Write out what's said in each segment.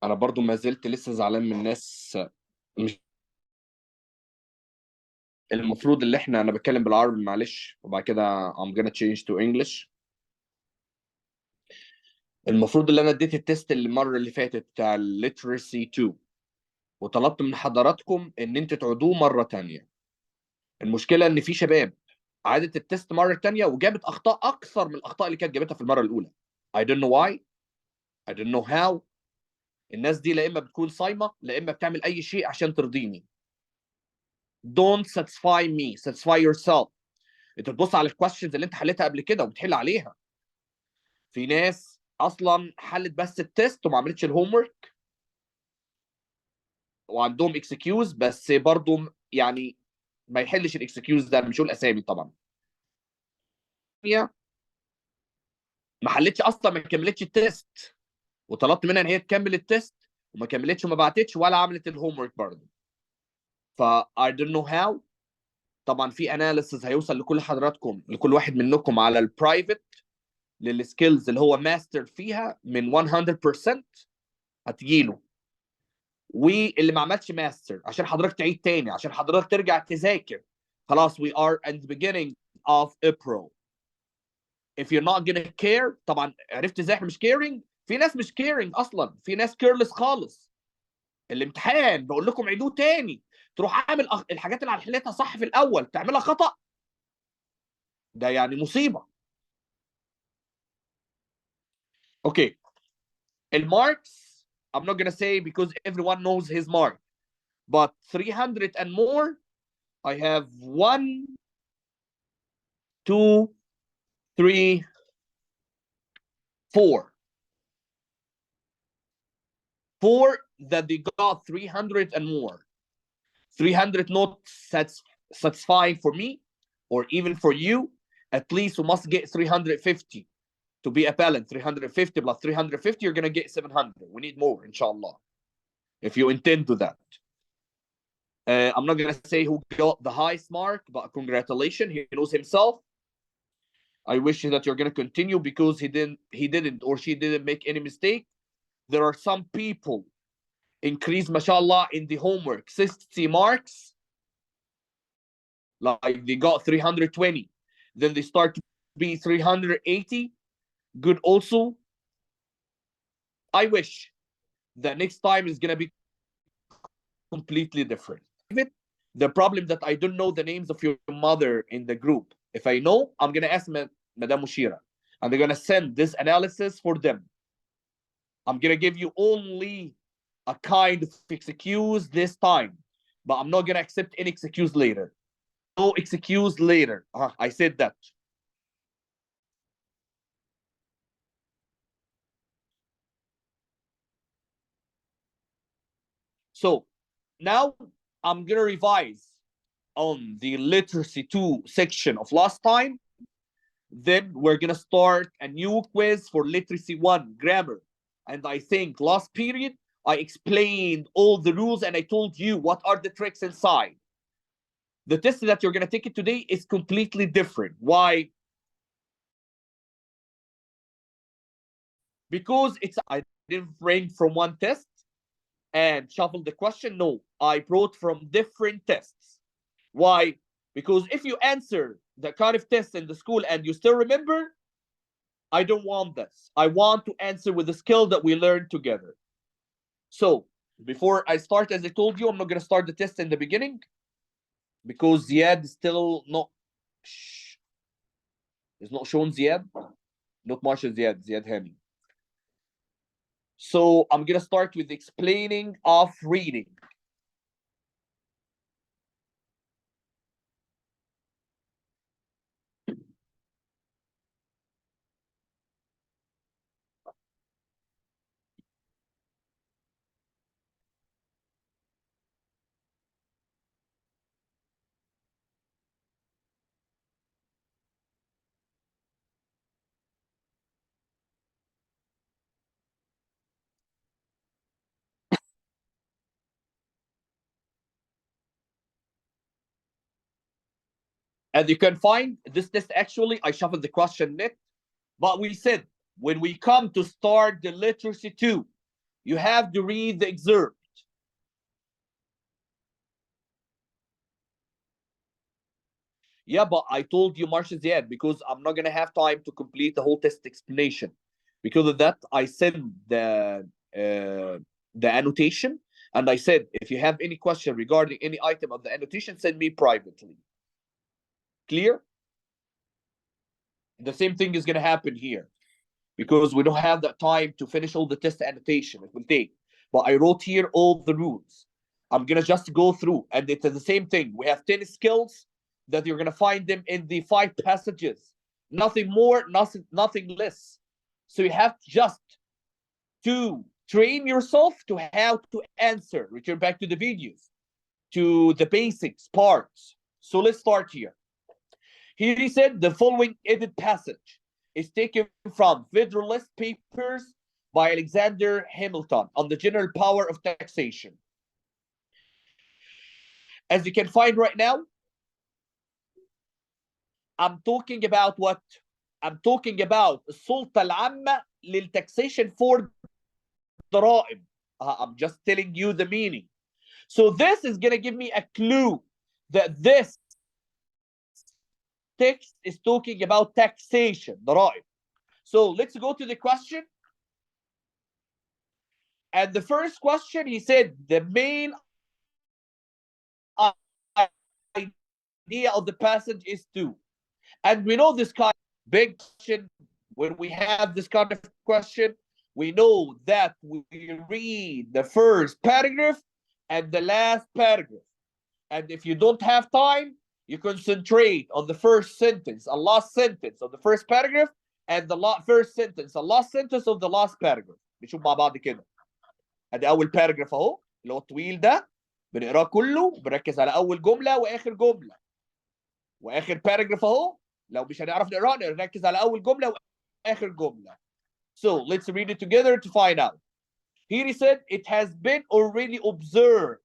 انا برضو ما زلت لسه زعلان من الناس. مش المفروض اللي انا بتكلم بالعربي، معلش، وبعد كده I'm gonna change to English. المفروض اللي انا اديت التيست المره اللي فاتت بتاع literacy 2، وطلبت من حضراتكم ان انتوا تعيدوه مره تانية. المشكله ان في شباب عادت التيست مره تانية وجابت اخطاء اكثر من الاخطاء اللي كانت جابتها في المره الاولى. I don't know why, I don't know how. الناس دي لا اما بتكون صايمه لا اما بتعمل اي شيء عشان ترضيني. Don't satisfy me, satisfy yourself. انت تبص على الكويستشنز اللي انت حليتها قبل كده وبتحل عليها. في ناس اصلا حلت بس التيست وما عملتش الهوم ورك وعندهم اكسكيوز، بس برضو يعني ما يحلش الاكسكيوز ده. مش هقول اسامي طبعا. ما حلتش اصلا، ما كملتش التيست، وطلبت منها ان هي تكمل التيست وما كملتش وما بعتتش ولا عملت الهوم ورك برضه. ف I don't know how. طبعا في اناليسز هيوصل لكل حضراتكم، لكل واحد منكم على البرايفت للسكيلز اللي هو ماستر فيها من 100% هتجيله. واللي ما عملش ماستر عشان حضرتك تعيد تاني، عشان حضرتك ترجع تذاكر. خلاص we are at the beginning of April. If you're not gonna care، طبعا عرفت ازاي احنا مش caring. في ناس مش caring اصلا، في ناس careless خالص. الامتحان بقول لكم عيدوه تاني، تروح عامل الحاجات اللي حليتها صح في الاول تعملها خطأ. ده يعني مصيبة. اوكي، الماركس I'm not gonna say because everyone knows his mark, but 300 and more I have 1 2 3 4 that they got 300 and more. 300 not satisfying for me or even for you. At least we must get 350 to be appellant. 350 plus 350, you're going to get 700. We need more, inshallah, if you intend to that. I'm not going to say who got the highest mark, but congratulations, he knows himself. I wish that you're going to continue because he didn't or she didn't make any mistake. There are some people increase, mashallah, in the homework 60 marks, like they got 320, then they start to be 380. Good also. I wish that next time is going to be completely different. The problem that I don't know the names of your mother in the group. If I know, I'm going to ask Madame Mushira, and they're going to send this analysis for them. I'm going to give you only a kind of excuse this time, but I'm not going to accept any excuse later. No excuse later. I said that. So now I'm going to revise on the literacy 2 section of last time. Then we're going to start a new quiz for literacy 1 grammar. And I think last period I explained all the rules and I told you what are the tricks inside. The test that you're going to take it today is completely different. Why? Because I didn't bring from one test and shuffle the question. No, I brought from different tests. Why? Because if you answer the kind of test in the school and you still remember, I don't want this. I want to answer with the skill that we learned together. So before I start, as I told you, I'm not going to start the test in the beginning because Ziad is still not. It's not shown Ziad. Not Marshall Ziad. Ziad Hani. So I'm going to start with explaining of reading. As you can find, this test actually, I shuffled the question net, but we said when we come to start the literacy 2, You have to read the excerpt. Yeah, but I told you, Marsh's yet, because I'm not gonna have time to complete the whole test explanation. Because of that, I sent the annotation, and I said, if you have any question regarding any item of the annotation, send me privately. Clear? The same thing is gonna happen here, because we don't have that time to finish all the test annotation. It will take. But I wrote here all the rules. I'm gonna just go through, and it's the same thing. We have 10 skills that you're gonna find them in the 5 passages. Nothing more, nothing less. So you have just to train yourself to how to answer. Return back to the videos, to the basics parts. So let's start here. Here he said the following edit passage is taken from Federalist Papers by Alexander Hamilton on the general power of taxation. As you can find right now, I'm talking about what? I'm talking about السلطة العامة للtaxation for ضرائب. I'm just telling you the meaning. So this is going to give me a clue that this text is talking about taxation, ضرائب. So let's go to the question. And the first question, he said the main idea of the passage is to. And we know this kind of big question, when we have this kind of question, we know that we read the first paragraph and the last paragraph. And if you don't have time, you concentrate on the first sentence and last sentence of the first paragraph and the first sentence and last sentence of the last paragraph. نشوف مع بعض كده. ادي اول باراجراف اهو اللي هو الطويل ده، بنقراه كله، بنركز على اول جمله واخر جمله. واخر باراجراف اهو لو مش هنعرف نقراه نركز على اول جمله واخر جمله. So let's read it together to find out. Here he said, it has been already observed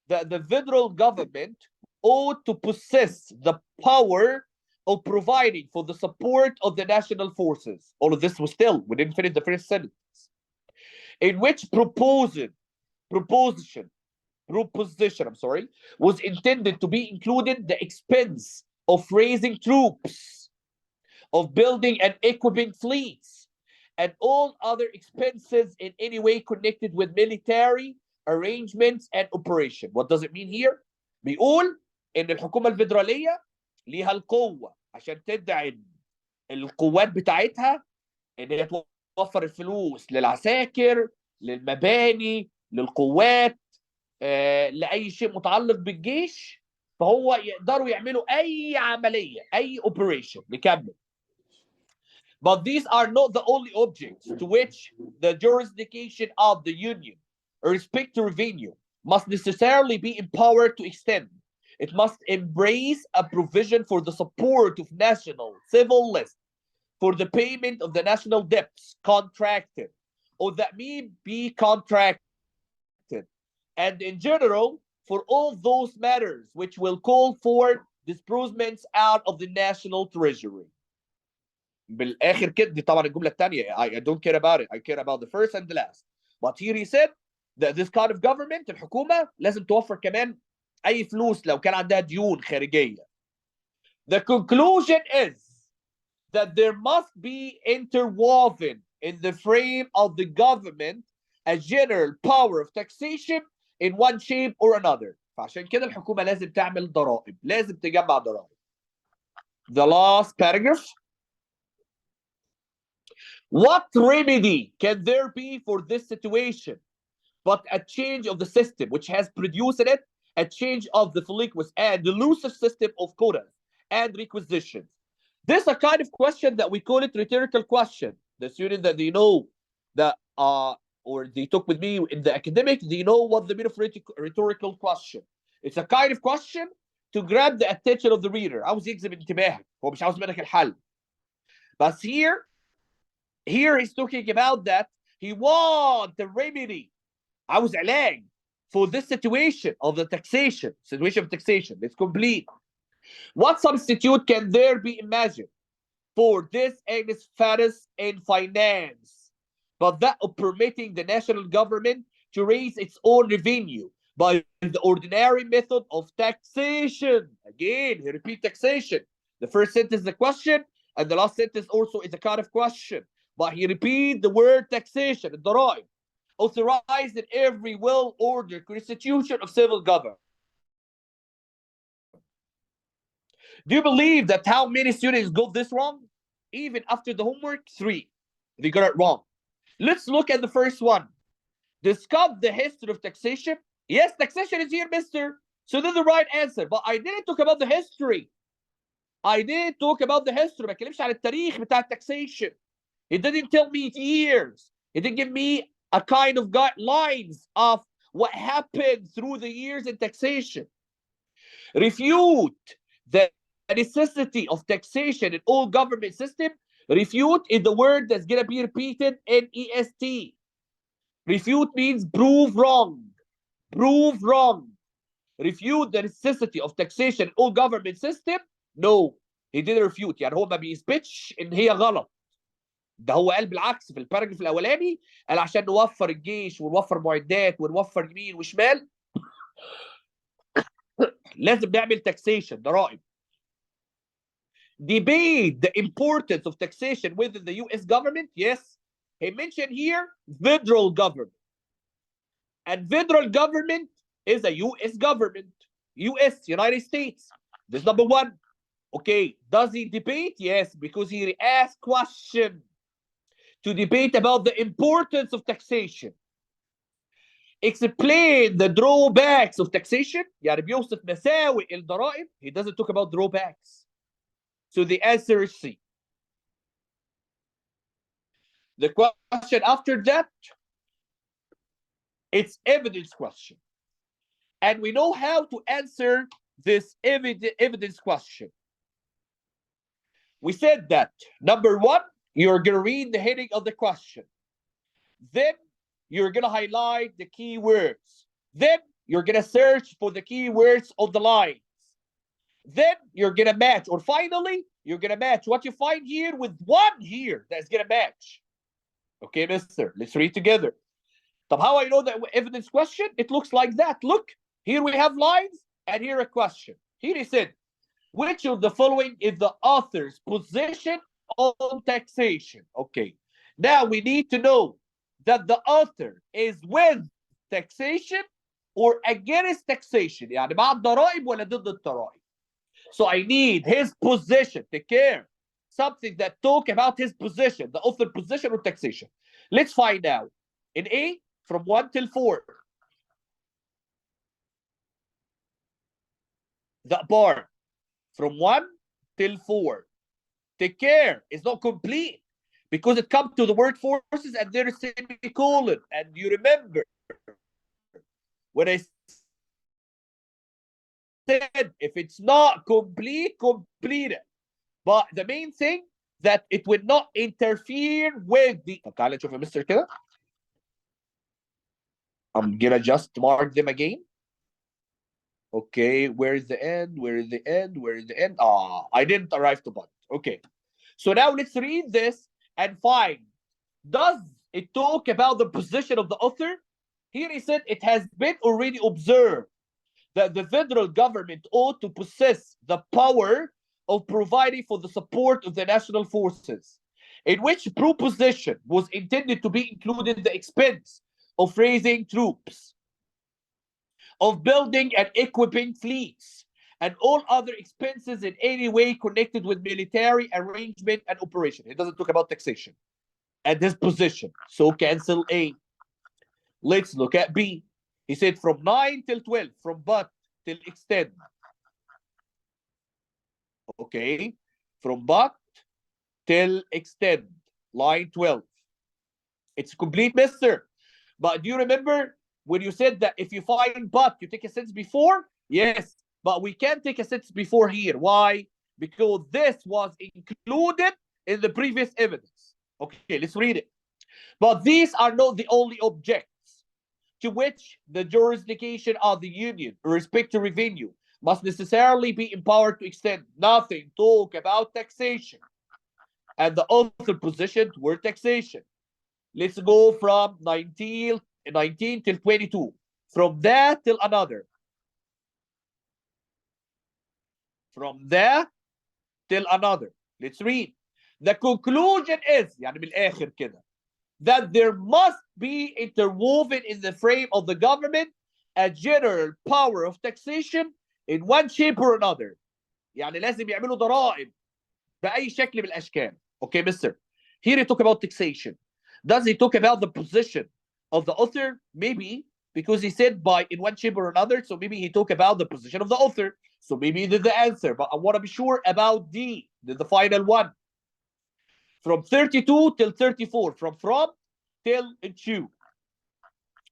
that the federal government ought to possess the power of providing for the support of the national forces. All of this was still, we didn't finish the first sentence. In which proposition, was intended to be included the expense of raising troops, of building and equipping fleets, and all other expenses in any way connected with military arrangements and operation. What does it mean here? بيقول إن الحكومة الفيدرالية ليها القوة عشان تدعم القوات بتاعتها إن هي توفر الفلوس للعساكر، للمباني، للقوات، لأي شيء متعلق بالجيش، فهو يقدروا يعملوا أي عملية، أي operation. نكمل. But these are not the only objects to which the jurisdiction of the Union, respect to revenue, must necessarily be empowered to extend. It must embrace a provision for the support of national civil lists, for the payment of the national debts contracted, or that may be contracted, and in general, for all those matters which will call for disbursements out of the national treasury. بالاخر كده دي طبعا الجمله الثانيه. I don't care about it. I care about the first and the last. But here he said that this kind of government, الحكومه لازم توفر كمان اي فلوس لو كان عندها ديون خارجيه. The conclusion is that there must be interwoven in the frame of the government a general power of taxation in one shape or another. فعشان كده الحكومه لازم تعمل ضرائب، لازم تجمع ضرائب. The last paragraph. What remedy can there be for this situation but a change of the system which has produced in it a change of the filiquis and delusive system of quotas and requisitions? This is a kind of question that we call it rhetorical question. The students that they know that or they took with me in the academic, they know what the meaning of rhetorical question. It's a kind of question to grab the attention of the reader. عاوز يجذب انتباهك، هو مش عاوز منك الحل. But here he's talking about that he wants the remedy. عاوز علاج for this situation of the taxation, situation of taxation. It's complete. What substitute can there be imagined for this ex fatus in finance but that of permitting the national government to raise its own revenue by the ordinary method of taxation. Again, he repeat taxation. The first sentence is a question, and the last sentence also is a kind of question. But he repeat the word taxation, الضرائب, authorized in every well-ordered constitution of civil government. Do you believe that how many students got this wrong? Even after the homework, 3. They got it wrong. Let's look at the first one. Discuss the history of taxation. Yes, taxation is here, mister. So that's the right answer. But I didn't talk about the history. I didn't talk about the history. ما اتكلمش عن التاريخ بتاع taxation. He didn't tell me years. He didn't give me a kind of guidelines of what happened through the years in taxation. Refute the necessity of taxation in all government system. Refute is the word that's going to be repeated in EST. Refute means prove wrong. Prove wrong. Refute the necessity of taxation in all government system. No, he didn't refute. يعني هو ما بيثبتش ان هي غلط. ده هو قال بالعكس في الباراجراف الاولاني، قال عشان نوفر الجيش ونوفر معدات ونوفر يمين وشمال لازم نعمل taxation، ضرائب. Debate the importance of taxation within the US government. Yes, he mentioned here federal government. And federal government is a US government. US, United States. This is number 1. Okay, does he debate? Yes, because he asked question to debate about the importance of taxation. Explain the drawbacks of taxation. يعني بيوصف مساوئ الضرائب. He doesn't talk about drawbacks. So the answer is C. The question after that, it's evidence question. And we know how to answer this evidence question. We said that, number 1, you're going to read the heading of the question. Then you're going to highlight the key words. Then you're going to search for the key words of the lines. Then you're going to match, or finally, you're going to match what you find here with one here that's going to match. Okay, mister, let's read together. So how I know that evidence question? It looks like that. Look, here we have lines, and here a question. Here he said, which of the following is the author's position on taxation? Okay, now we need to know that the author is with taxation or against taxation. يعني مع الضرائب ولا ضد الضرائب. So I need his position. Take care. Something that talk about his position, the author position on taxation. Let's find out. In A, from 1 till 4. That part. From 1 till 4. Take care. It's not complete. Because it comes to the word forces and there's a semicolon. And you remember when I said if it's not complete, complete it. But the main thing that it will not interfere with the. طب تعالى نشوف يا مستر كده. I'm gonna just mark them again. Okay, where's the end? Where is the end? Where is the end? Ah, I didn't arrive to button. Okay. So now let's read this and find. Does it talk about the position of the author? Here he said it has been already observed that the federal government ought to possess the power of providing for the support of the national forces, in which proposition was intended to be included the expense of raising troops, of building and equipping fleets, and all other expenses in any way connected with military arrangement and operation. It doesn't talk about taxation at this position. So cancel A. Let's look at B. He said from 9 till 12, from but till extend. Okay, from but till extend, line 12. It's complete, mister. But do you remember when you said that if you find but, you take a sentence before? Yes, but we can't take a sentence before here. Why? Because this was included in the previous evidence. Okay, let's read it. But these are not the only objects to which the jurisdiction of the union with respect to revenue must necessarily be empowered to extend. Nothing talk about taxation and the author position toward taxation. Let's go from 19 till 22. From there till another. From there till another. Let's read. The conclusion is, يعني من الآخر كده, that there must be interwoven in the frame of the government a general power of taxation in one shape or another. يعني لازم يعملوا ضرائب بأي شكل من الأشكال. Okay, mister. Here he talk about taxation. Does he talk about the position of the author? Maybe, because he said by in one shape or another, so maybe he talk about the position of the author. So maybe this is the answer, but I want to be sure about D, the final one. From 32 till 34, from till to.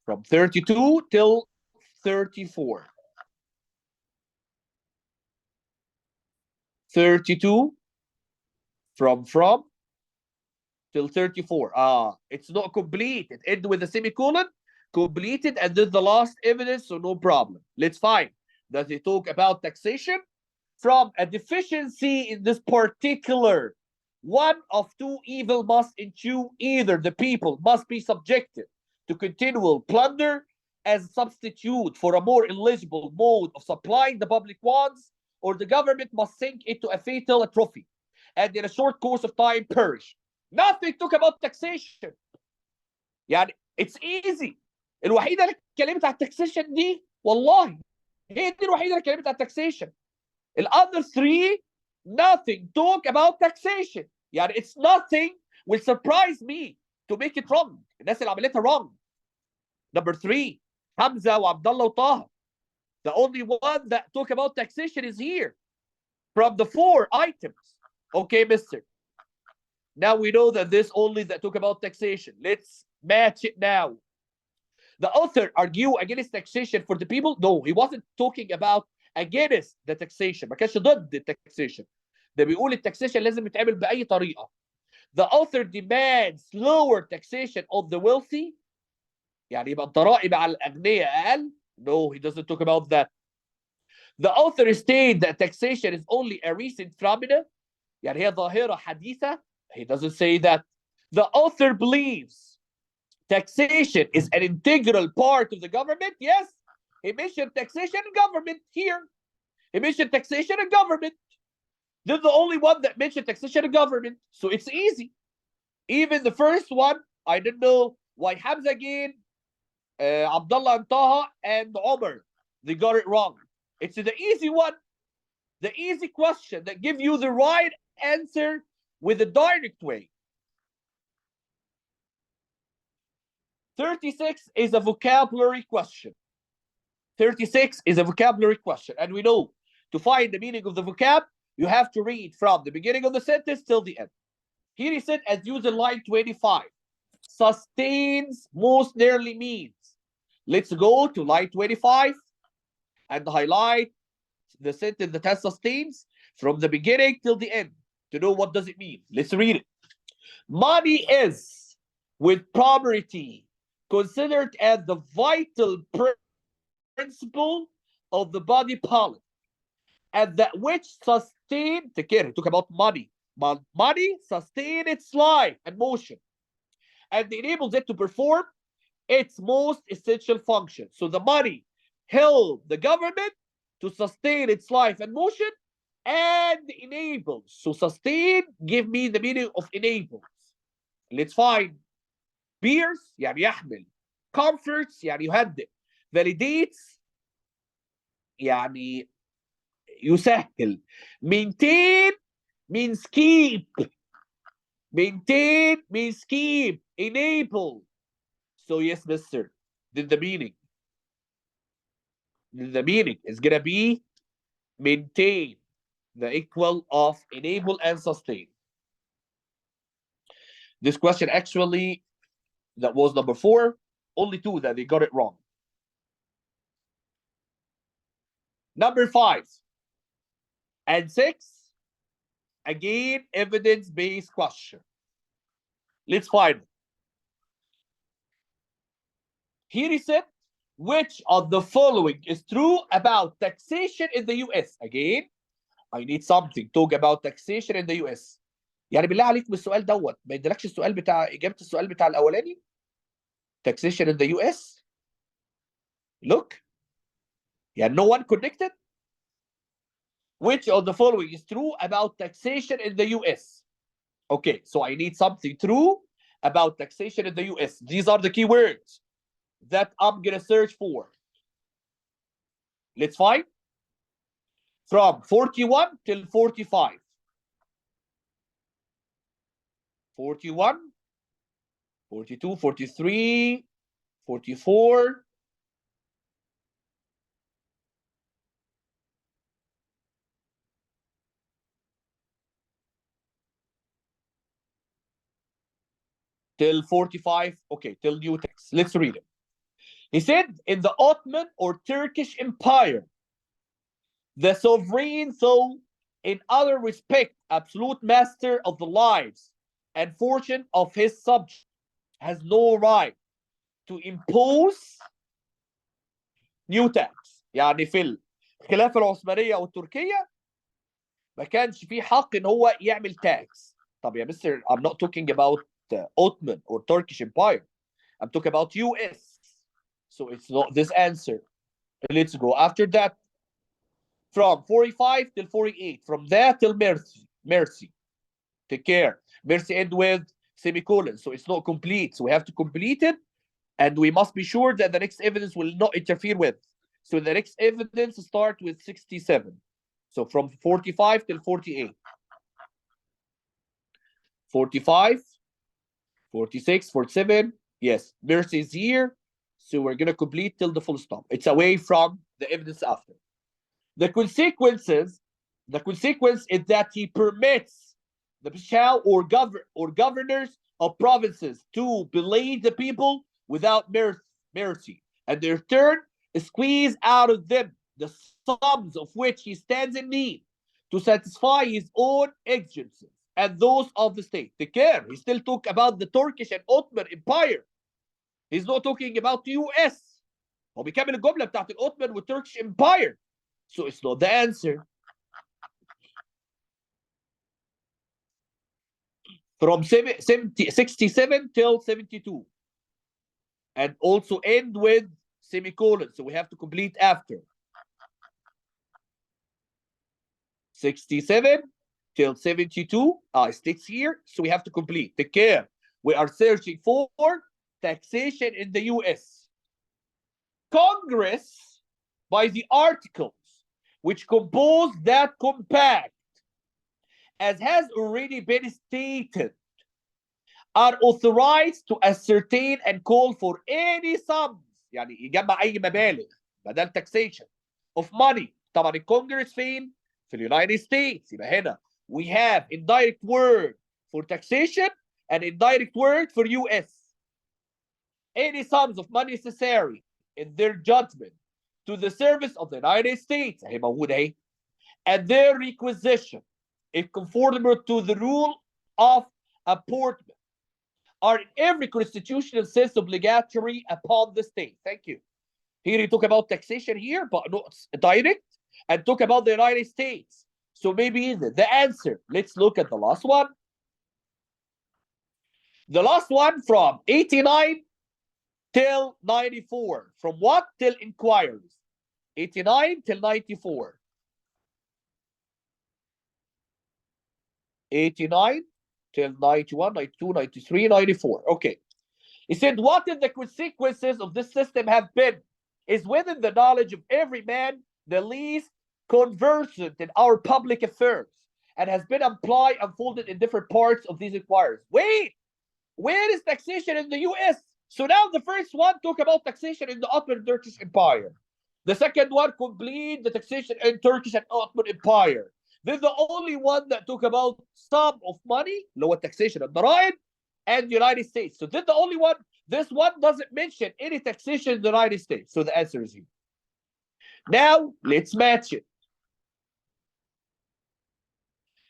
From 32 till 34. 32 from till 34. It's not complete. It ends with a semicolon. Completed, and this is the last evidence, so no problem. Let's find. Does he talk about taxation? From a deficiency in this particular one of two evil must ensue: either the people must be subjected to continual plunder as a substitute for a more eligible mode of supplying the public wants, or the government must sink into a fatal atrophy and in a short course of time perish. Nothing talk about taxation. يعني it's easy. الوحيده اللي اتكلمت على التاكسيشن دي والله هي دي الوحيده اللي اتكلمت على التاكسيشن. الother three nothing talk about taxation. يعني it's nothing will surprise me to make it wrong. الناس اللي عملتها wrong. Number 3 حمزه وعبد الله وطه. The only one that talk about taxation is here from the 4 items. Okay, mister. Now we know that this only that talk about taxation. Let's match it now. The author argue against taxation for the people? No, he wasn't talking about against the taxation. ما كانش ضد التاكسيشن. ده بيقول التاكسيشن لازم يتعمل بأي طريقة. The author demands lower taxation of the wealthy. يعني يبقى الضرائب على الأغنياء أقل. No, he doesn't talk about that. The author states that taxation is only a recent phenomenon. يعني هي ظاهرة حديثة. He doesn't say that. The author believes taxation is an integral part of the government. Yes, he mentioned taxation and government here. He mentioned taxation and government. They're the only one that mentioned taxation and government. So it's easy. Even the first one, I don't know why Hamza again, Abdullah and Taha and Omar, they got it wrong. It's the easy one. The easy question that give you the right answer with a direct way. 36 is a vocabulary question. 36 is a vocabulary question. And we know to find the meaning of the vocab, you have to read from the beginning of the sentence till the end. Here he said, as used in line 25, sustains most nearly means. Let's go to line 25 and highlight the sentence that has sustains from the beginning till the end to know what does it mean. Let's read it. Money is, with property, considered as the vital principle of the body politic, and that which sustain, take care, talk about money. Money sustain its life and motion and enables it to perform its most essential function. So the money help the government to sustain its life and motion and enables. So sustain, give me the meaning of enables. Let's find. Bears يعني يحمل. Comforts يعني يهدئ. Validates يعني يسهل. Maintain means keep. Maintain means keep. Enable. So yes, mister. Then the meaning. The meaning is gonna be maintain, the equal of enable and sustain. This question actually, that was number 4, only 2 that they got it wrong. Number 5 and 6, again, evidence-based question. Let's find it. Here he said, which of the following is true about taxation in the US? Again, I need something. Talk about taxation in the US. يعني بالله عليك بالسؤال دوت ما يديلكش السؤال بتاع اجابه السؤال بتاع الاولاني taxation in the US. Look, yeah, no one connected. Which of the following is true about taxation in the US? Okay, so I need something true about taxation in the US. These are the keywords that I'm gonna search for. Let's find from 41 till 45. 41, 42, 43, 44. Till 45. Okay, till new text. Let's read it. He said, in the Ottoman or Turkish Empire, the sovereign, though in other respect absolute master of the lives and fortune of his subjects, has no right to impose new tax. يعني في الخلافة العثمانية والتركية ما كانش فيه حق ان هو يعمل tax. طب يا مستر, I'm not talking about the Ottoman or Turkish Empire. I'm talking about US. So it's not this answer. Let's go after that. From 45 till 48. From there till mercy. Mercy. Take care. Mercy end with semicolon. So it's not complete. So we have to complete it. And we must be sure that the next evidence will not interfere with. So the next evidence start with 67. So from 45 till 48. 45, 46, 47. Yes, mercy is here. So we're going to complete till the full stop. It's away from the evidence after. The consequence is that he permits the Pashal or governors of provinces to belay the people without mercy, and in return squeeze out of them the sums of which he stands in need to satisfy his own exigencies and those of the state. Take care. He still talk about the Turkish and Ottoman Empire. He's not talking about the US. هو بيكمل الجملة بتاعت الأوتمان والتركيش Empire. So it's not the answer. From 67 till 72. And also end with semicolon. So we have to complete after. 67 till 72. States here. So we have to complete. Take care. We are searching for taxation in the US. Congress, by the articles which compose that compact, as has already been stated, are authorized to ascertain and call for any sums, يعني يجمع أي مبالغ بدل taxation of money. طبعا الكونجرس فين؟ في اليونايتد ستيتس. يبقى هنا we have indirect word for taxation and indirect word for US. Any sums of money necessary in their judgment to the service of the United States اهي موجودة اهي, and their requisition if conformable to the rule of apportionment are in every constitutional sense obligatory upon the state. Thank you. Here you talk about taxation here, but not direct, and talk about the United States. So maybe the answer. Let's look at the last one. The last one from 89 till 94. From what till inquiries? 89 till 94. 89 till 91, 92, 93, 94. Okay. He said, what if the consequences of this system have been is within the knowledge of every man the least conversant in our public affairs and has been applied unfolded in different parts of these inquiries. Wait, where is taxation in the US? So now the first one talk about taxation in the Ottoman Turkish Empire. The second one complete the taxation in Turkish and Ottoman Empire. Then the only one that talk about sum of money, lower taxation and الضرائب, and the United States. So then the only one, this one doesn't mention any taxation in the United States. So the answer is here. Now let's match it.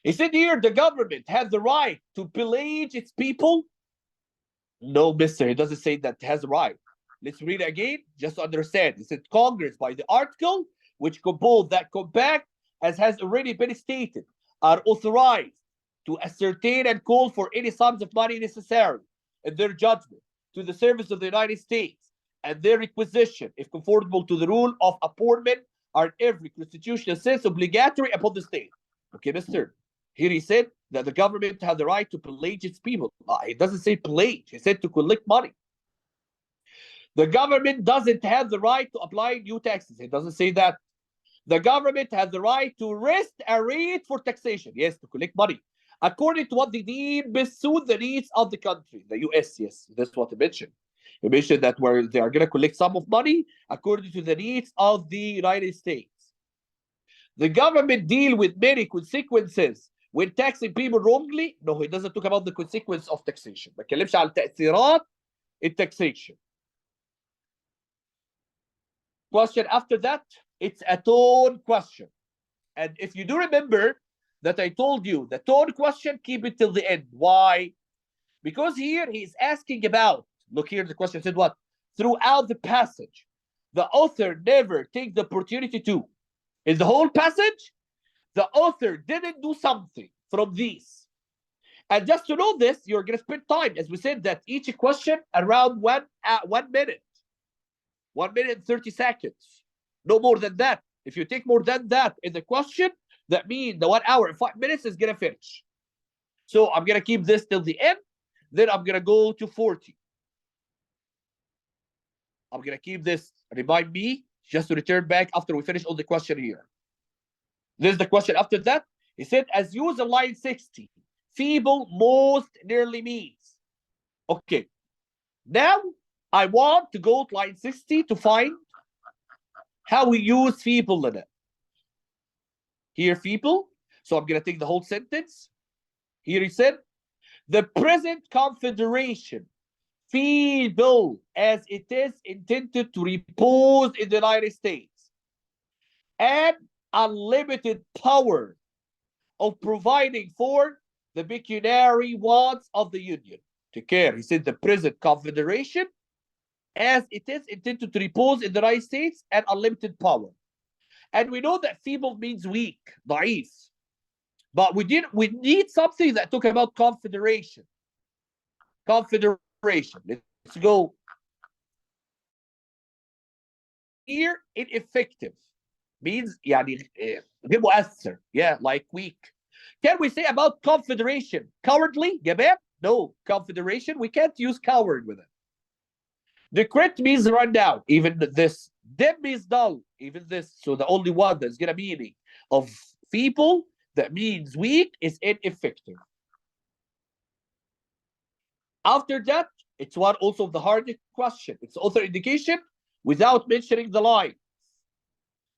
He said here the government has the right to pillage its people. No, mister, it doesn't say that it has the right. Let's read it again just to understand. It said Congress, by the article which compose that compact, as has already been stated, are authorized to ascertain and call for any sums of money necessary in their judgment to the service of the United States, and their requisition, if conformable to the rule of apportionment, are in every constitutional sense obligatory upon the state. Okay, mister. Here he said that the government had the right to pillage its people. He doesn't say pillage. He said to collect money. The government doesn't have the right to apply new taxes. He doesn't say that. The government has the right to rest a rate for taxation. Yes, to collect money. According to what they deem best suit the needs of the country. The US, yes, that's what he mentioned. He mentioned that where they are going to collect some of money according to the needs of the United States. The government deal with many consequences when taxing people wrongly. No, he doesn't talk about the consequence of taxation. ما اتكلمش عن تأثيرات التاxation. Question after that, it's a tone question. And if you do remember that I told you the tone question, keep it till the end. Why? Because here he's asking about, look here, the question said what? Throughout the passage, the author never takes the opportunity to. In the whole passage, the author didn't do something from these. And just to know this, you're going to spend time, as we said, that each question around 1 minute. 1 minute and 30 seconds. No more than that. If you take more than that in the question, that means the 1 hour and 5 minutes is going to finish. So I'm going to keep this till the end. Then I'm going to go to 40. I'm going to keep this. Remind me just to return back after we finish all the question here. This is the question after that. He said, as used in line 60, feeble most nearly means. Okay. Now, I want to go to line 60 to find how we use feeble in it. Here, feeble. So I'm going to take the whole sentence. Here he said, the present confederation, feeble as it is intended to repose in the United States, and unlimited power of providing for the pecuniary wants of the Union. Take care. He said the present confederation, as it is intended to repose in the United States, and unlimited power. And we know that feeble means weak, ضعيف. But we need something that talk about confederation. Confederation. Let's go. Here, ineffective means يعني غير مؤثر. Yeah, like weak. Can we say about confederation cowardly? جبان? No, confederation, we can't use coward with it. Decrete means run down, even this. Dim means dull, even this. So the only one that's gonna meaning of feeble that means weak is ineffective. After that, it's one also of the hardest question. It's author indication without mentioning the line.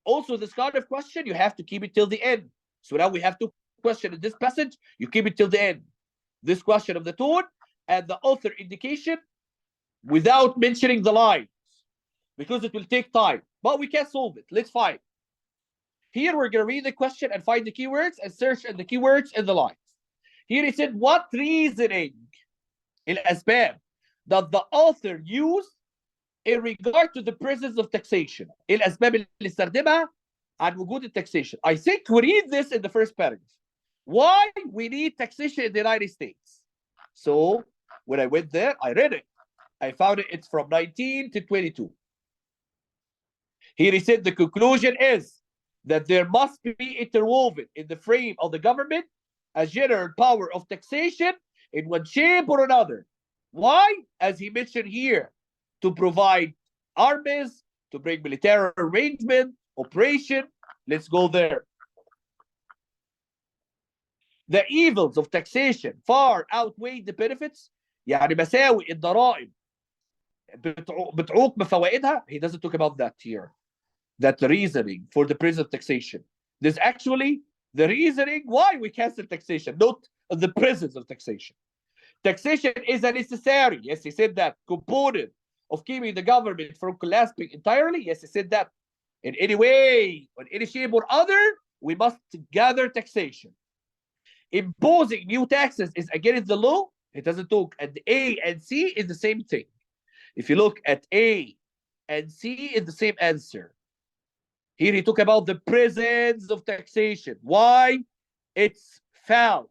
Also, this kind of question, you have to keep it till the end. So now we have two questions in this passage. You keep it till the end. This question of the tone and the author indication without mentioning the lines, because it will take time. But we can solve it. Let's find. Here we're going to read the question and find the keywords and search the keywords in the lines. Here it said, what reasoning, الأسباب, that the author used in regard to the presence of taxation. الأسباب اللي استخدمها عن وجود التاxation. I think we read this in the first paragraph. Why we need taxation in the United States. So when I went there, I read it. I found it. It's from 19 to 22. Here he said the conclusion is that there must be interwoven in the frame of the government a general power of taxation in one shape or another. Why? As he mentioned here, to provide armies, to bring military arrangement, operation. Let's go there. The evils of taxation far outweigh the benefits. يعني مساوئ الضرائب بتعوق بفوائدها. He doesn't talk about that here. That the reasoning for the presence of taxation. There's actually the reasoning why we cancel taxation, not the presence of taxation. Taxation is a necessary, yes, he said that, component of keeping the government from collapsing entirely. Yes, he said that. In any way, in any shape or other, we must gather taxation. Imposing new taxes is against the law. It doesn't talk. And A and C is the same thing. If you look at A and C is the same answer. Here he talk about the presence of taxation. Why? It's foul.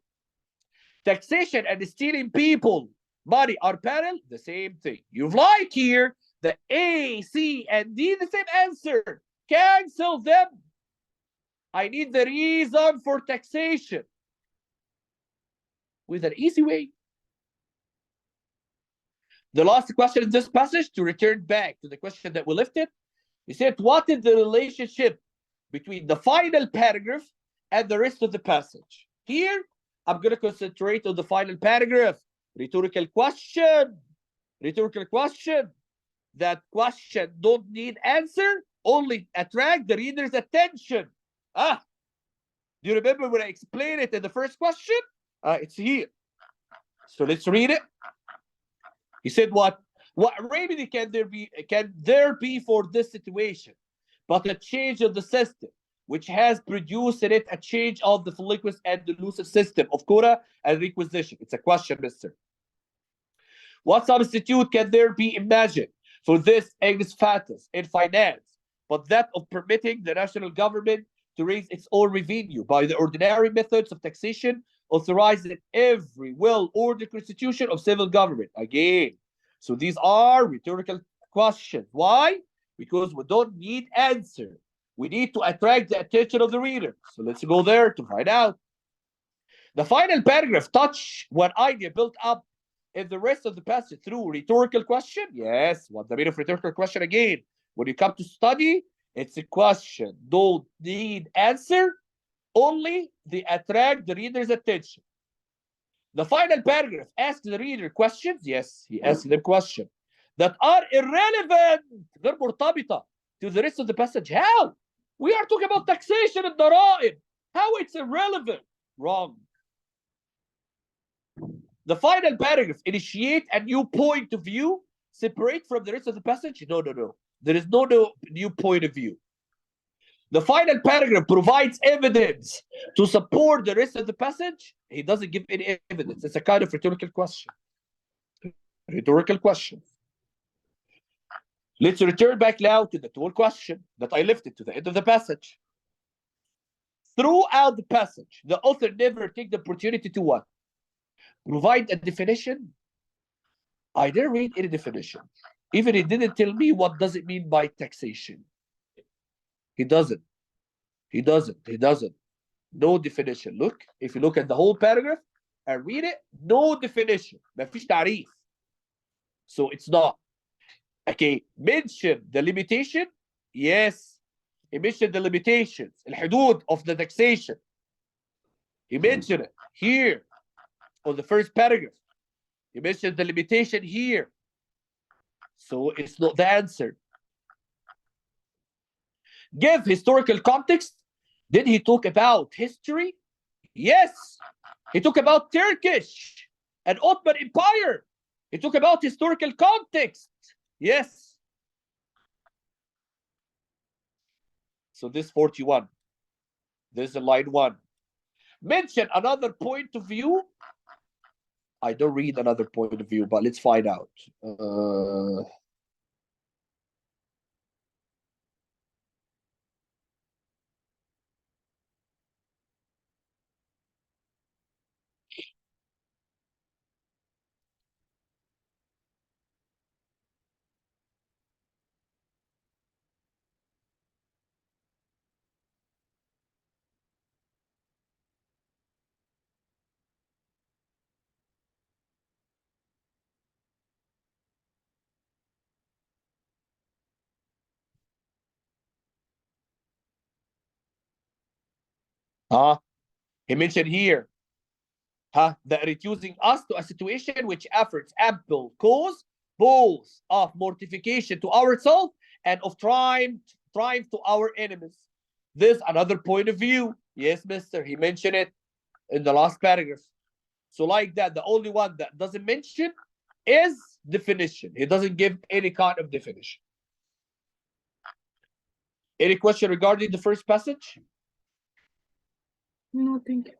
Taxation and stealing people money are parallel, the same thing. You've lied here. The A, C, and D, the same answer. Cancel them. I need the reason for taxation with an easy way. The last question in this passage, to return back to the question that we lifted, he said, what is the relationship between the final paragraph and the rest of the passage? Here, I'm going to concentrate on the final paragraph. Rhetorical question. Rhetorical question. That question don't need answer, only attract the reader's attention. Do you remember when I explained it in the first question? It's here. So let's read it. He said, what remedy can there be for this situation but a change of the system, which has produced in it a change of the liquid and dilutive system of quota and requisition? It's a question, mister. What substitute can there be imagined for this ex fatus in finance, but that of permitting the national government to raise its own revenue by the ordinary methods of taxation authorized in every well-ordered constitution of civil government? Again, so these are rhetorical questions. Why? Because we don't need answer. We need to attract the attention of the reader. So let's go there to find out. The final paragraph touch one idea built up in the rest of the passage through rhetorical question. Yes, what the meaning of rhetorical question again? When you come to study, it's a question. Don't need answer. Only they attract the reader's attention. The final paragraph asks the reader questions. Yes, he asks them questions that are irrelevant, غير مرتبطة, to the rest of the passage. How? We are talking about taxation and ضرائب. How it's irrelevant? Wrong. The final paragraph initiate a new point of view, separate from the rest of the passage. No. There is no new point of view. The final paragraph provides evidence to support the rest of the passage. He doesn't give any evidence. It's a kind of rhetorical question. Rhetorical question. Let's return back now to the tool question that I lifted to the end of the passage. Throughout the passage, the author never take the opportunity to what? Provide a definition. I didn't read any definition. Even he didn't tell me what does it mean by taxation. He doesn't. No definition. Look, if you look at the whole paragraph and read it, no definition. مفيش تعريف. So it's not. Okay, mention the limitation. Yes. He mentioned the limitations, الحدود of the taxation. He mentioned it here on the first paragraph. He mentioned the limitation here. So it's not the answer. Give historical context. Did he talk about history? Yes. He talked about Turkish and Ottoman Empire. He talked about historical context. Yes. So this 41. This is line 1. Mention another point of view. I don't read another point of view, but let's find out. He mentioned here that reducing us to a situation which affords ample cause both of mortification to ourselves and of triumph to our enemies. This another point of view. Yes, mister. He mentioned it in the last paragraph. So like that, the only one that doesn't mention is definition. He doesn't give any kind of definition. Any question regarding the first passage? No, thank you.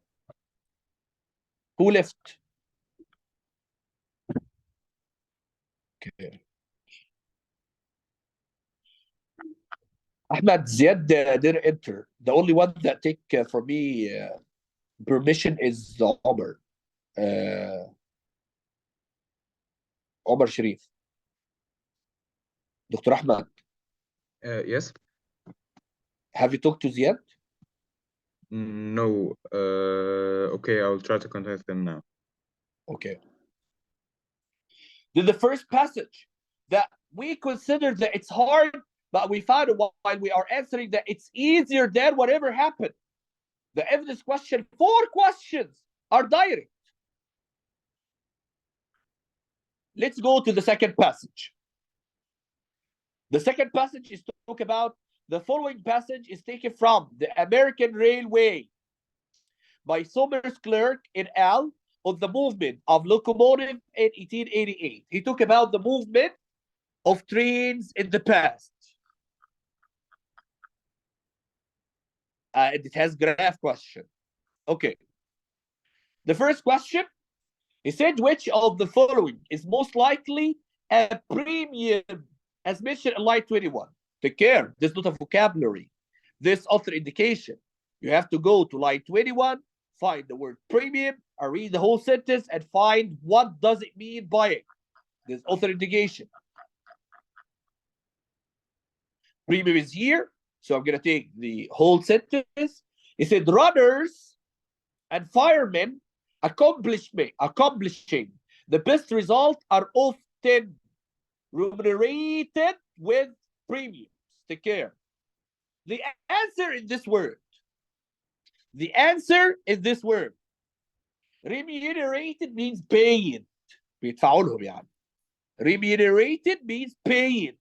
Who left? Okay. Ahmed Ziad didn't enter. The only one that take from me permission is Omar. عمر شريف. دكتور احمد. Yes. Have you talked to Ziad? No. Okay, I will try to contact them now. Okay. Then the first passage that we consider that it's hard, but we found while we are answering that it's easier than whatever happened. The evidence question, 4 questions are direct. Let's go to the second passage. The second passage is to talk about the following passage is taken from the American Railway by Somers Clerk et al. On the movement of locomotive in 1888. He talked about the movement of trains in the past. And it has graph question. Okay. The first question, he said, which of the following is most likely a premium as mentioned in line 21? Take care. This is not a vocabulary. This author indication. You have to go to line 21, find the word premium, or read the whole sentence and find what does it mean by it. This author indication. Premium is here, so I'm going to take the whole sentence. It said runners and firemen accomplishing the best result are often remunerated with premiums. Take care. The answer in this word. The answer is this word. Remunerated means paid. بيدفعوا لهم يعني. Remunerated means paid.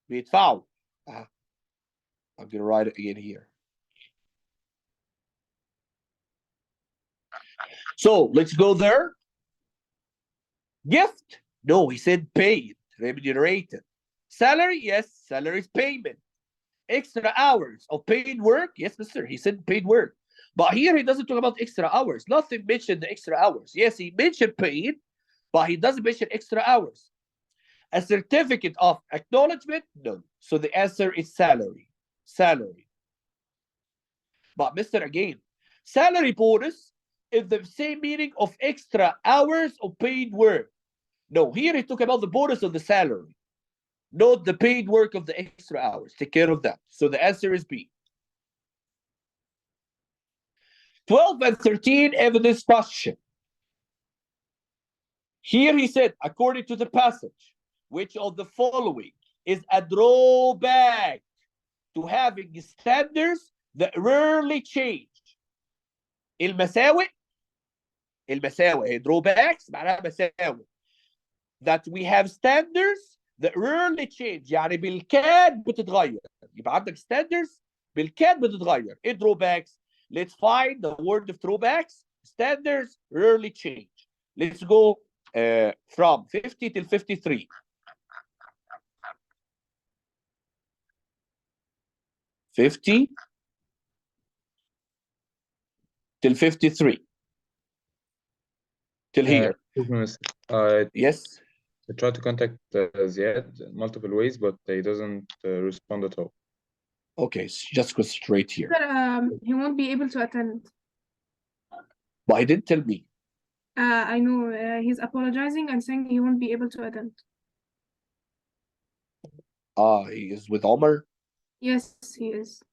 بيدفعوا. I'm going to write it again here. So let's go there. Gift? No, he said paid. Remunerated. Salary? Yes, salary is payment. Extra hours of paid work? Yes, mister. He said paid work. But here he doesn't talk about extra hours. Nothing mentioned the extra hours. Yes, he mentioned paid, but he doesn't mention extra hours. A certificate of acknowledgement? No. So the answer is salary. Salary. But mister, again, salary bonus is the same meaning of extra hours of paid work. No, here he talk about the bonus of the salary, not the paid work of the extra hours. Take care of that. So the answer is B. 12 and 13 evidence question. Here he said, according to the passage, which of the following is a drawback to having standards that rarely change? المساوئ drawbacks معناها مساوئ. That we have standards that rarely change. يعني بالكاد بتتغير. يبقى عندك standards بالكاد بتتغير. ايه drawbacks? Let's find the word of drawbacks. Standards rarely change. Let's go from 50 till 53. '50 till 53. Till here. Yes. I tried to contact Ziad multiple ways, but he doesn't respond at all. Okay, so just go straight here. But, he won't be able to attend. But he didn't tell me. I know he's apologizing and saying he won't be able to attend. He is with Omar. Yes, he is.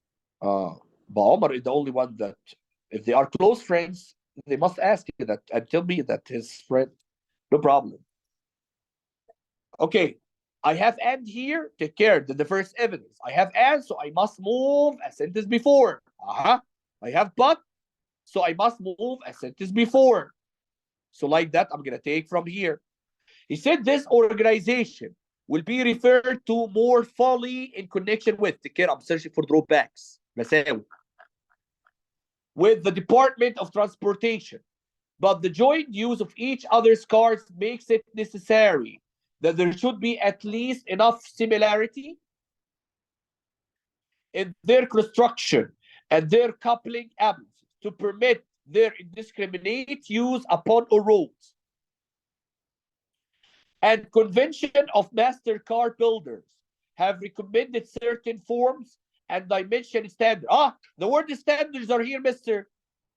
But Omar is the only one that, if they are close friends, they must ask you that and tell me that his friend. No problem. Okay, I have and here. Take care. The first evidence. I have and, so I must move a sentence before. I have but, so I must move a sentence before. So like that, I'm gonna take from here. He said this organization will be referred to more fully in connection with. Take care. I'm searching for drawbacks. With the Department of Transportation, but the joint use of each other's cars makes it necessary that there should be at least enough similarity in their construction and their coupling elements to permit their indiscriminate use upon all roads. And convention of master car builders have recommended certain forms and dimension standards. The word standards are here, mister.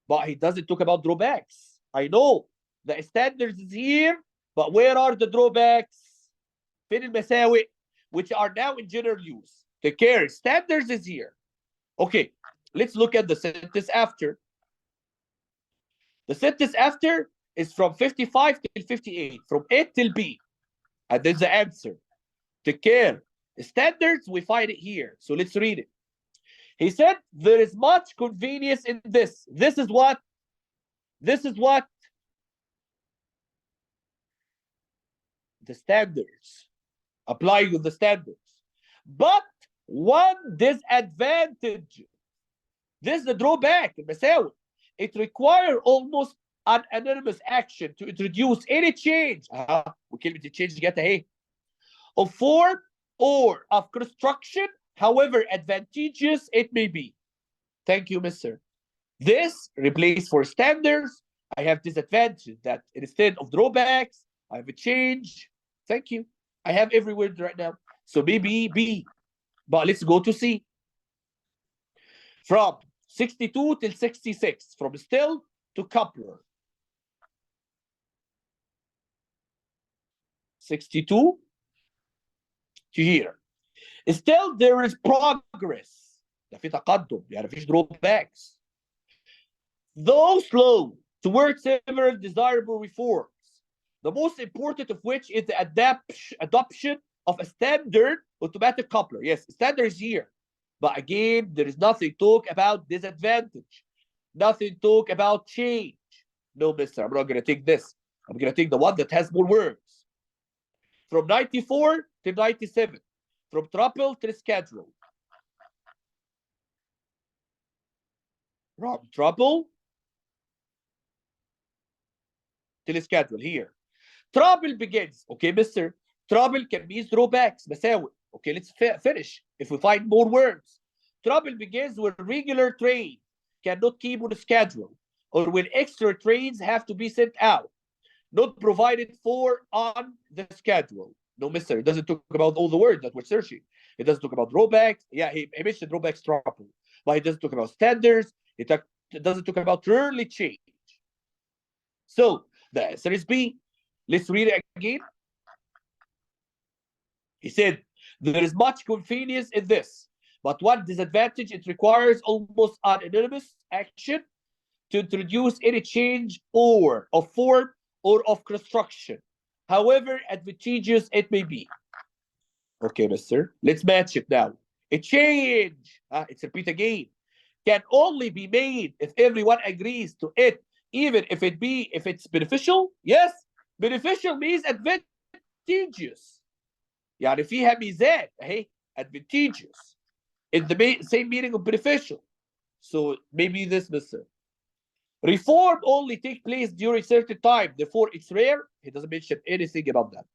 But he doesn't talk about drawbacks. I know. The standards is here, but where are the drawbacks? فين المساوئ? Which are now in general use. Take care. Standards is here. Okay, let's look at the sentence after. The sentence after is from 55 till 58, from A till B. And then the answer. Take care. Standards, we find it here. So let's read it. He said, there is much convenience in this. This is what? This is what? The standards. Applying the standards. But one disadvantage. This is the drawback, المساوئ. It requires almost an anonymous action to introduce any change. وكلمة change جت اهي. Of form or of construction, however advantageous it may be. Thank you, mister. This replace for standards. I have disadvantage that instead of drawbacks, I have a change. Thank you. I have every word right now. So maybe B. But let's go to C. From 62 till 66, from still to coupler. 62 to here. Still there is progress. ده في تقدم يعني مفيش drawbacks. Though slow towards several desirable reforms, the most important of which is the adoption of a standard automatic coupler. Yes, standard is here. But again, there is nothing talk about disadvantage. Nothing talk about change. No, mister, I'm not going to take this. I'm going to take the one that has more words. From 94 to 97. From trouble to schedule. From trouble to schedule here. Trouble begins. Okay, mister. Trouble can mean drawbacks. مساوئ. Okay, let's finish. If we find more words. Trouble begins when regular trains cannot keep on a schedule, or when extra trains have to be sent out, not provided for on the schedule. No, mister, it doesn't talk about all the words that we're searching. It doesn't talk about drawbacks. Yeah, he mentioned drawbacks trouble, but it doesn't talk about standards. It doesn't talk about early change. So the answer is B. Let's read it again. He said, there is much convenience in this, but one disadvantage, it requires almost an anonymous action to introduce any change or of form or of construction, however advantageous it may be. Okay, mister, let's match it now. A change, it's repeat again, can only be made if everyone agrees to it, even if it's beneficial. Yes, beneficial means advantageous. يعني فيها ميزات اهي advantageous in the same meaning of beneficial. So maybe this, mister. Reform only take place during certain time, therefore it's rare. He doesn't mention anything about that.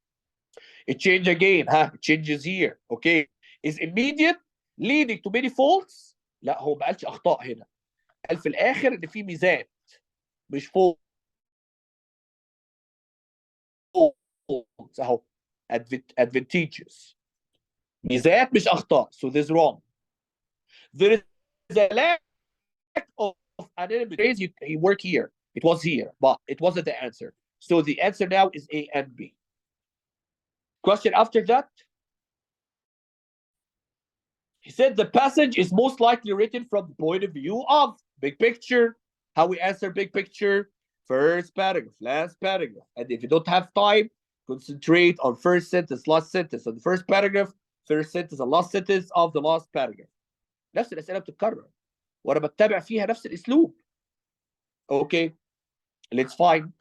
It change again, it changes here. Okay, is immediate leading to many faults. لا هو ما قالش اخطاء هنا. قال في الاخر ان في ميزات مش faults اهو. advantageous. ميزات مش اخطاء. So this is wrong. There is a lack of anonymity. You work here. It was here, but it wasn't the answer. So the answer now is A and B. Question after that. He said the passage is most likely written from the point of view of big picture. How we answer big picture? First paragraph, last paragraph. And if you don't have time, concentrate on first sentence, last sentence of the first paragraph, first sentence and last sentence of the last paragraph. نفس الأسئلة بتتكرر وأنا بتبع فيها نفس الأسلوب. Okay, let's find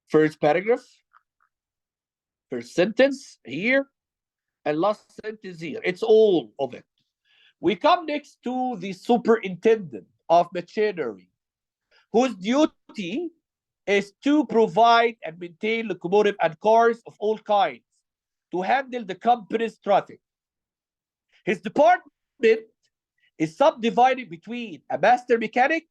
first paragraph, first sentence here, and last sentence here. It's all of it. We come next to the superintendent of machinery, whose duty is to provide and maintain locomotive and cars of all kinds to handle the company's traffic. His department is subdivided between a master mechanic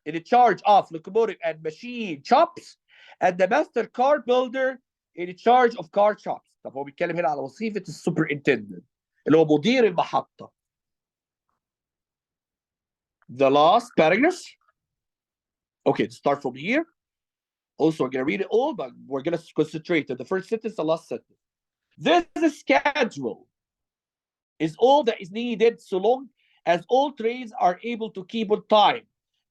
in charge of locomotive and machine shops and the master car builder in charge of car shops. طب هو بيتكلم هنا على وظيفة السوبرintendent اللي هو مدير المحطة. The last paragraph. Okay, start from here. Also, we're going to read it all, but we're going to concentrate on the first sentence, the last sentence. This schedule is all that is needed so long as all trains are able to keep on time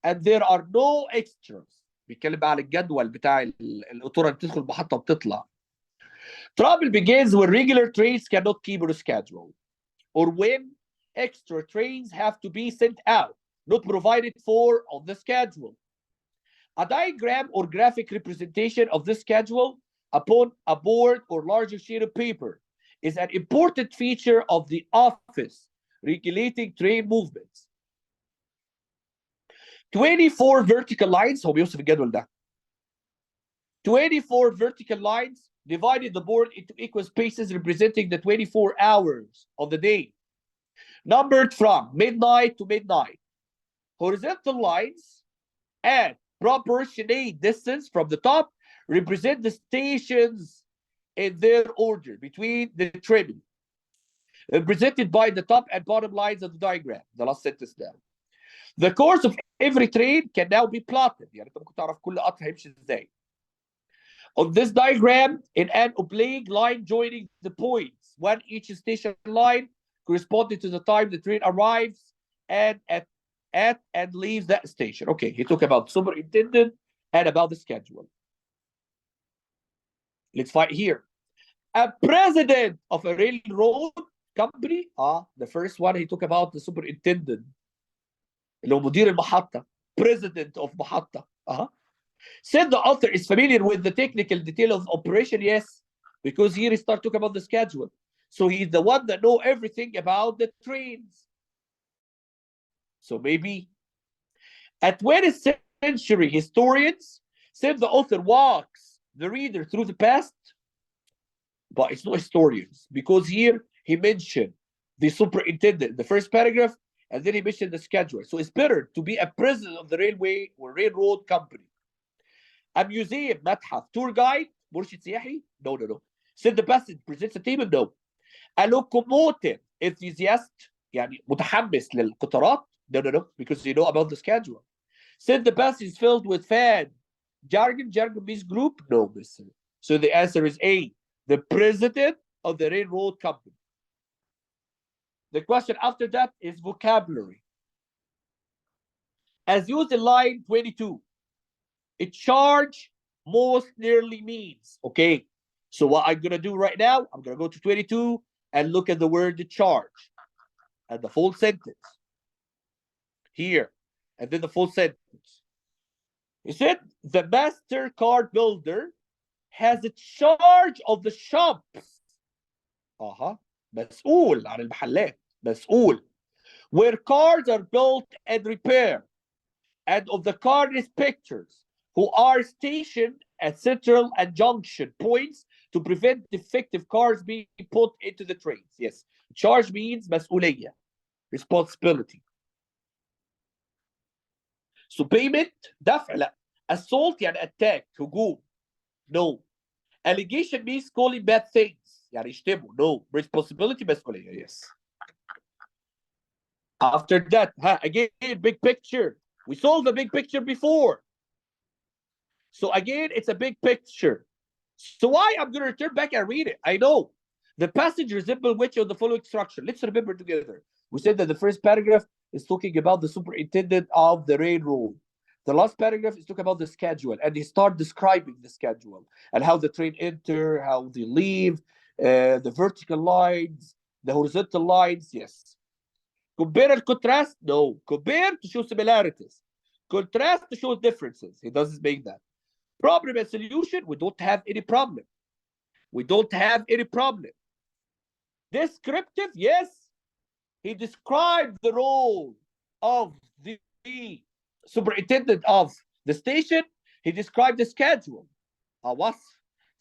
and there are no extras. بيتكلم على الجدول بتاع القطوره اللي بتدخل المحطه وبتطلع. Trouble begins when regular trains cannot keep on schedule or when extra trains have to be sent out, not provided for on the schedule. A diagram or graphic representation of this schedule upon a board or larger sheet of paper is an important feature of the office regulating train movements. 24 vertical lines, هو بيوصف الجدول ده. 24 vertical lines divided the board into equal spaces representing the 24 hours of the day, numbered from midnight to midnight. Horizontal lines at proportionate distance from the top represent the stations in their order between the train, represented by the top and bottom lines of the diagram. The last sentence now. The course of every train can now be plotted. يعني انت ممكن تعرف كل قطر هيمشي ازاي. On this diagram, in an oblique line joining the points, one each station line corresponding to the time the train arrives and at and leaves that station. Okay, he talked about superintendent and about the schedule. Let's find here. A president of a railroad company. The first one he talked about the superintendent. اللي هو مدير المحطة. President of محطة. Said the author is familiar with the technical detail of operation. Yes, because here he starts talking about the schedule. So he's the one that know everything about the trains. So maybe at 20th century historians said the author walks the reader through the past, but it's not historians because here he mentioned the superintendent, the first paragraph, and then he mentioned the schedule. So it's better to be a president of the railway or railroad company. A museum, متحف, tour guide, مرشد سياحي? No. Said the passage presents a table? No. A locomotive enthusiast, يعني متحمس للقطارات? No, because you know about the schedule. Said the passage is filled with fan jargon means group? No, mister. So the answer is A, the president of the railroad company. The question after that is vocabulary. As used in line 22, it charge most nearly means. Okay, so what I'm going to do right now, I'm going to go to 22 and look at the word charge and the full sentence here, and then the full sentence. He said the master card builder has a charge of the shops. مسؤول عن المحلات. مسؤول. Where cars are built and repaired, and of the car inspectors who are stationed at central and junction points to prevent defective cars being put into the trains. Yes, charge means مسؤولية, responsibility. So payment, دفع لا. Assault يعني attack, هجوم. No. Allegation means calling bad things. يعني يشتموا. No. Responsibility, مسؤولية. Yes. After that, again, big picture. We solved the big picture before. So again, it's a big picture. So why I'm going to return back and read it? I know. The passage resembles which of the following structure? Let's remember together. We said that the first paragraph is talking about the superintendent of the railroad. The last paragraph is talking about the schedule, and they start describing the schedule and how the train enter, how they leave, the vertical lines, the horizontal lines. Yes. Compare and contrast? No. Compare to show similarities. Contrast to show differences. He doesn't make that. Problem and solution, we don't have any problem. We don't have any problem. Descriptive, yes. He described the role of the superintendent of the station. He described the schedule. What?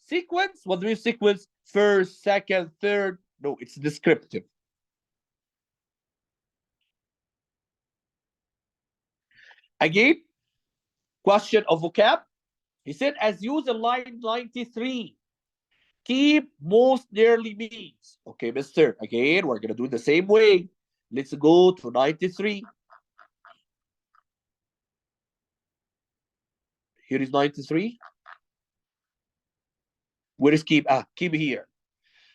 Sequence? What do you mean sequence? First, second, third? No, it's descriptive. Again, question of vocab. He said, as used in line 93, keep most nearly means. Okay, mister. Again, we're going to do it the same way. Let's go to 93. Here is 93. Where is keep? Keep here.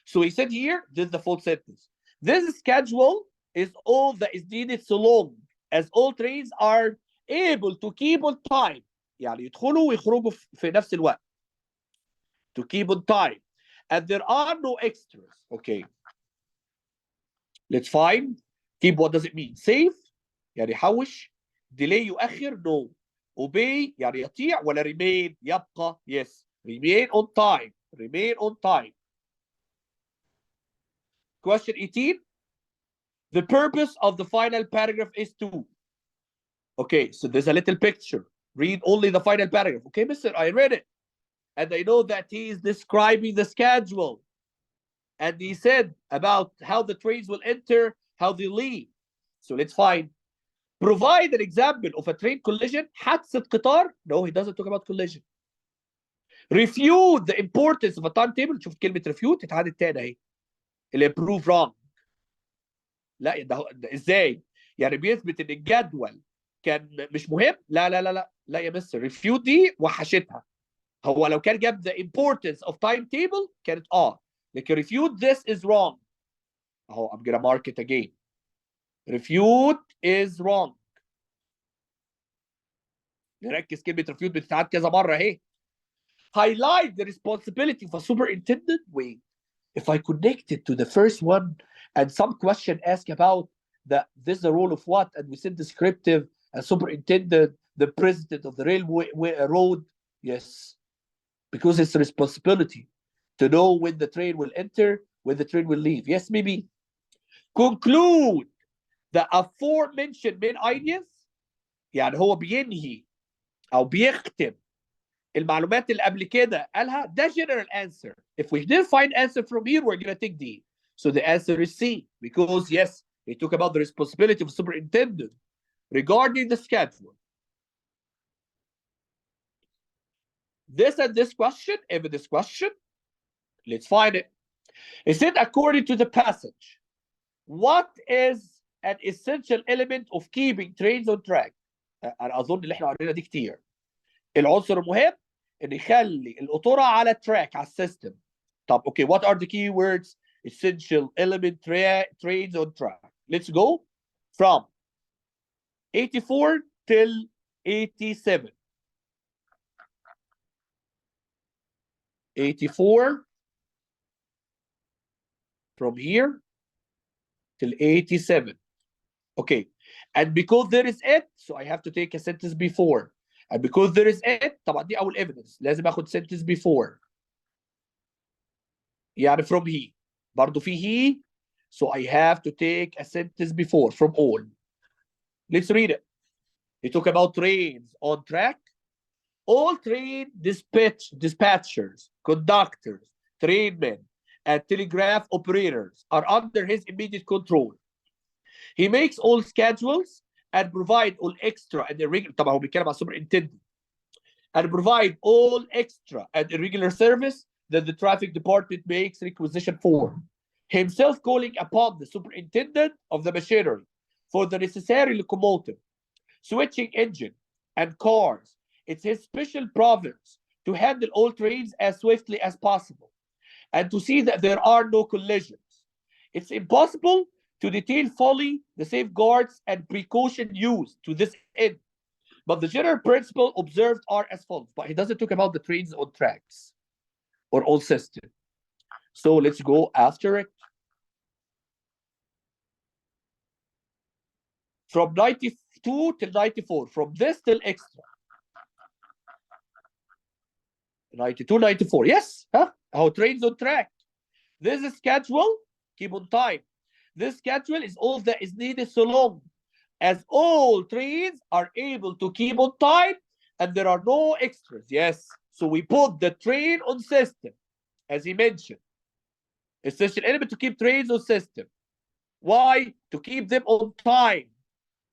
So he said here, this is the full sentence. This schedule is all that is needed so long as all trains are able to keep on time. يعني يدخلوا ويخرجوا في نفس الوقت. To keep on time. And there are no extras. Okay. Let's find. Keep, what does it mean? Save يعني يحوش. Delay يؤخر. No. Obey يعني يطيع ولا remain يبقى. Yes. Remain on time. Remain on time. Question 18. The purpose of the final paragraph is to. Okay, so there's a little picture. Read only the final paragraph. Okay, mister, I read it. And I know that he is describing the schedule. And he said about how the trains will enter, how they leave. So let's find. Provide an example of a train collision. حادثة قطار. No, he doesn't talk about collision. Refute the importance of a timetable. شوف كلمة refute اتعادت تاني اهي. اللي prove wrong. لا ده ازاي؟ يعني بيثبت ان الجدول كان مش مهم؟ لا لا لا لا لا يا مستر، ريفيوت دي وحشتها. هو لو كان جاب the importance of timetable كانت لكن refute this is wrong. اهو I'm gonna mark it again. refute is wrong. نركز، كلمة refute بتتعاد كذا مرة اهي. highlight the responsibility of a superintendent. Wait, if I connect it to the first one and some question ask about this is the role of what, and we said descriptive, a superintendent, the president of the railway road, yes, because it's a responsibility to know when the train will enter, when the train will leave. Yes, maybe. Conclude the aforementioned main ideas. يعني هو بينهي أو بيختم المعلومات اللي قبل كده قالها. ده general answer. If we didn't find answer from here, we're gonna take D. So the answer is C, because yes, they talk about the responsibility of superintendent regarding the schedule. This and this question, even this question, let's find it. It said, according to the passage, what is an essential element of keeping trains on track? انا اظن اللي احنا قرينا دي كتير. العنصر المهم ان يخلي القطوره على التراك، على السيستم. طب okay, what are the key words? Essential element, trains on track. Let's go from 84 till 87. 84 from here till 87. Okay, and because there is it, so I have to take a sentence before. And because there is it, طبعا دي أول evidence، لازم آخد sentence before. يعني from he. برضه في he, so I have to take a sentence before from all. Let's read it. They talk about trains on track. All train dispatchers, conductors, trainmen, and telegraph operators are under his immediate control. He makes all schedules and provide all extra and irregular. طبعا هو بيتكلم على superintendent. And provide all extra and irregular service that the traffic department makes requisition for. Himself calling upon the superintendent of the machinery for the necessary locomotive, switching engine, and cars. It's his special province to handle all trains as swiftly as possible and to see that there are no collisions. It's impossible to detail fully the safeguards and precaution used to this end, but the general principle observed are as follows. But he doesn't talk about the trains on tracks or on system. So let's go after it. From 92 till 94, from this till extra. 92, 94, yes, How trains on track. This is schedule, keep on time. This schedule is all that is needed so long as all trains are able to keep on time and there are no extras. Yes, so we put the train on system, as he mentioned. Essential element to keep trains on system. Why? To keep them on time.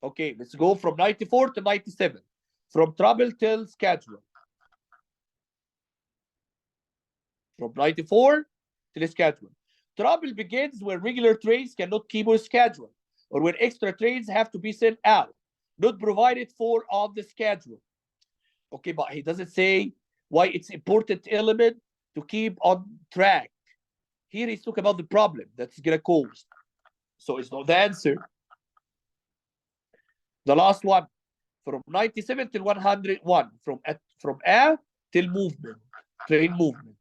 Okay, let's go from 94 to 97. From trouble till schedule. From 94 till schedule. Trouble begins when regular trains cannot keep on schedule, or when extra trains have to be sent out, not provided for on the schedule. Okay, but he doesn't say why it's important element to keep on track. Here he's talking about the problem that's gonna cause. So it's not the answer. The last one, from 97 till 101, from A till movement, train movement.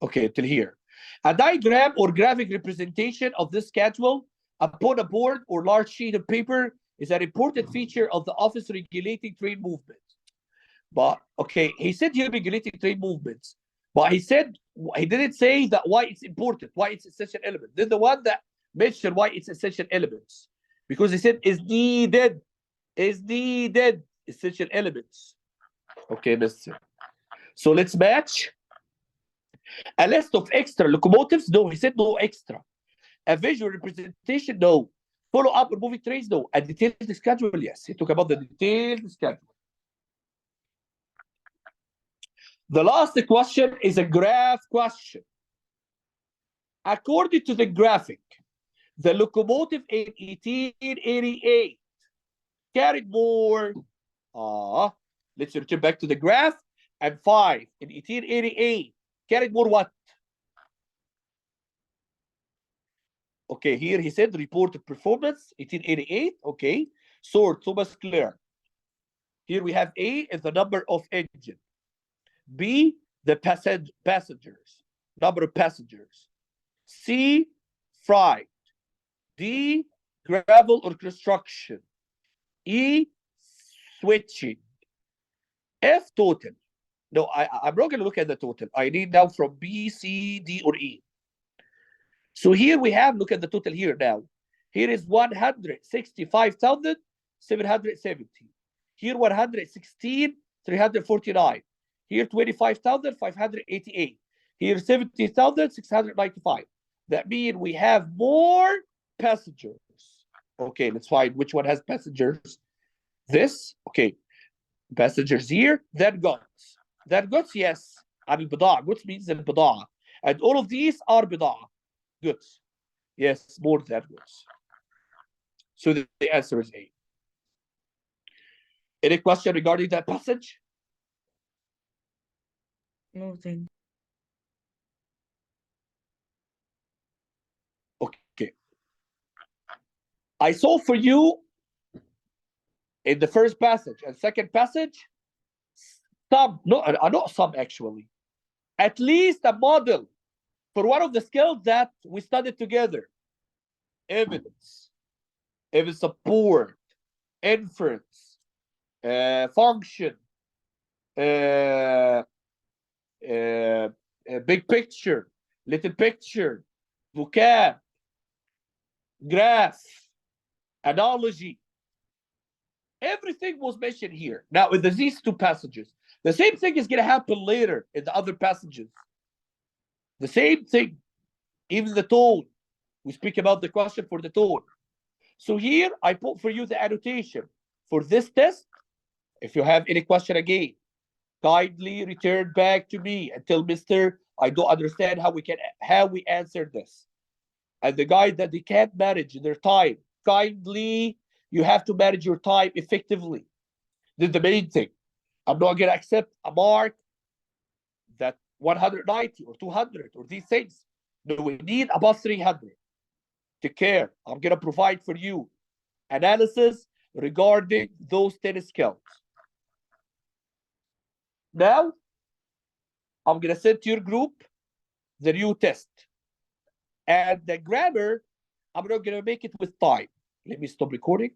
Okay, till here. A diagram or graphic representation of this schedule upon a board or large sheet of paper is an important feature of the office regulating train movement. But okay, he said here regulating train movements, but he didn't say that why it's important, why it's essential element. Then the one that mentioned why it's essential elements, because he said is needed, essential elements. Okay, mister. So let's match. A list of extra locomotives? No, he said no extra. A visual representation? No. Follow up or moving trains? No. A detailed schedule? Yes. He talked about the detailed schedule. The last question is a graph question. According to the graphic, the locomotive in 1888 carried more. Let's return back to the graph. And 5 in 1888 carried more what? Okay, here he said reported performance 1888. Okay, sort Thomas clear. Here we have A is the number of engine. B, the passengers, number of passengers. C, freight. D, gravel or construction. E, switching. F, total. No, I'm not going to look at the total. I need now from B, C, D, or E. So here we have, look at the total here now. Here is 165,770. Here 116,349. Here 25,588. Here 70,695. That means we have more passengers. Okay, let's find which one has passengers. This, okay. Passengers here, then goods. Then goods, yes. البضاعة. Goods means البضاعة. And all of these are بضاعة. Goods. Yes, more than goods. So the answer is A. Any question regarding that passage? No, thank Okay. I saw for you in the first passage and second passage some, not some actually, at least a model for one of the skills that we studied together. Evidence support, inference, function, big picture, little picture, vocab, graph, analogy. Everything was mentioned here. Now, with these two passages, the same thing is going to happen later in the other passages. The same thing, even the tone. We speak about the question for the tone. So here, I put for you the annotation for this test. If you have any question again, kindly return back to me and tell Mr. I don't understand how we answer this. And the guy that they can't manage their time, kindly, you have to manage your time effectively. This is the main thing. I'm not going to accept a mark that 190 or 200 or these things. No, we need above 300. Take care. I'm going to provide for you analysis regarding those 10 skills. Now, I'm going to send to your group the new test. And the grammar, I'm not going to make it with time. Let me stop recording.